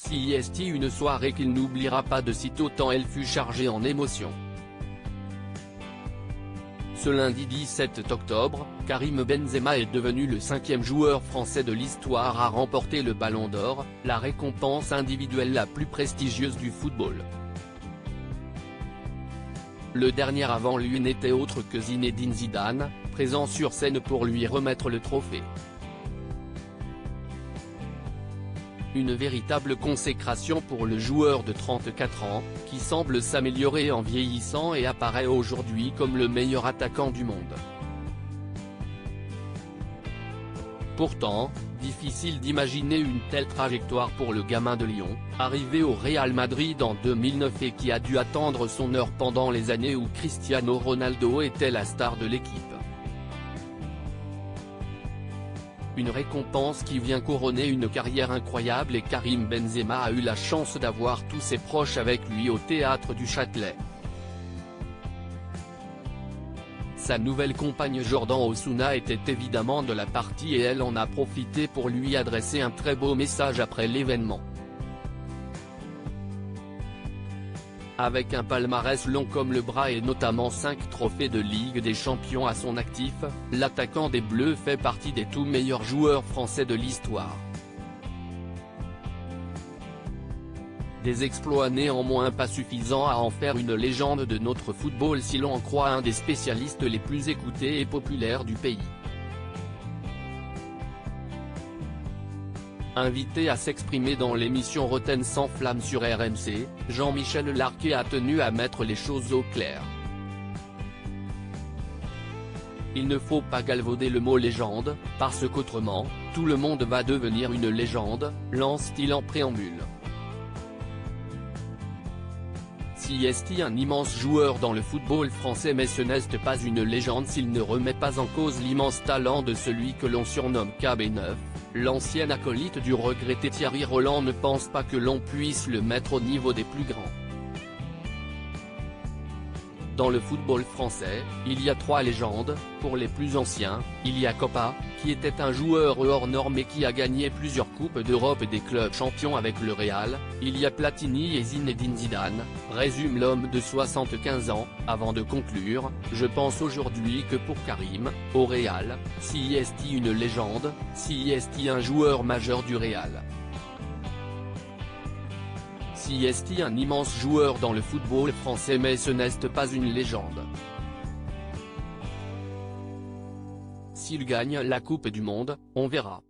CIST, une soirée qu'il n'oubliera pas de sitôt tant elle fut chargée en émotions. Ce lundi 17 octobre, Karim Benzema est devenu le 5e joueur français de l'histoire à remporter le Ballon d'Or, la récompense individuelle la plus prestigieuse du football. Le dernier avant lui n'était autre que Zinedine Zidane, présent sur scène pour lui remettre le trophée. Une véritable consécration pour le joueur de 34 ans, qui semble s'améliorer en vieillissant et apparaît aujourd'hui comme le meilleur attaquant du monde. Pourtant, difficile d'imaginer une telle trajectoire pour le gamin de Lyon, arrivé au Real Madrid en 2009 et qui a dû attendre son heure pendant les années où Cristiano Ronaldo était la star de l'équipe. Une récompense qui vient couronner une carrière incroyable et Karim Benzema a eu la chance d'avoir tous ses proches avec lui au théâtre du Châtelet. Sa nouvelle compagne Jordan Osuna était évidemment de la partie et elle en a profité pour lui adresser un très beau message après l'événement. Avec un palmarès long comme le bras et notamment 5 trophées de Ligue des Champions à son actif, l'attaquant des Bleus fait partie des tout meilleurs joueurs français de l'histoire. Des exploits néanmoins pas suffisants à en faire une légende de notre football si l'on en croit un des spécialistes les plus écoutés et populaires du pays. Invité à s'exprimer dans l'émission Roten sans flamme sur RMC, Jean-Michel Larquet a tenu à mettre les choses au clair. Il ne faut pas galvauder le mot légende, parce qu'autrement, tout le monde va devenir une légende, lance-t-il en préambule. CIST, un immense joueur dans le football français, mais ce n'est pas une légende s'il ne remet pas en cause l'immense talent de celui que l'on surnomme KB9. L'ancien acolyte du regretté Thierry Roland ne pense pas que l'on puisse le mettre au niveau des plus grands. Dans le football français, il y a 3 légendes. Pour les plus anciens, il y a Copa, qui était un joueur hors norme et qui a gagné plusieurs coupes d'Europe et des clubs champions avec le Real. Il y a Platini et Zinedine Zidane, résume l'homme de 75 ans, avant de conclure, je pense aujourd'hui que pour Karim, au Real, CIST une légende, CIST un joueur majeur du Real. CIST un immense joueur dans le football français, mais ce n'est pas une légende. S'il gagne la Coupe du Monde, on verra.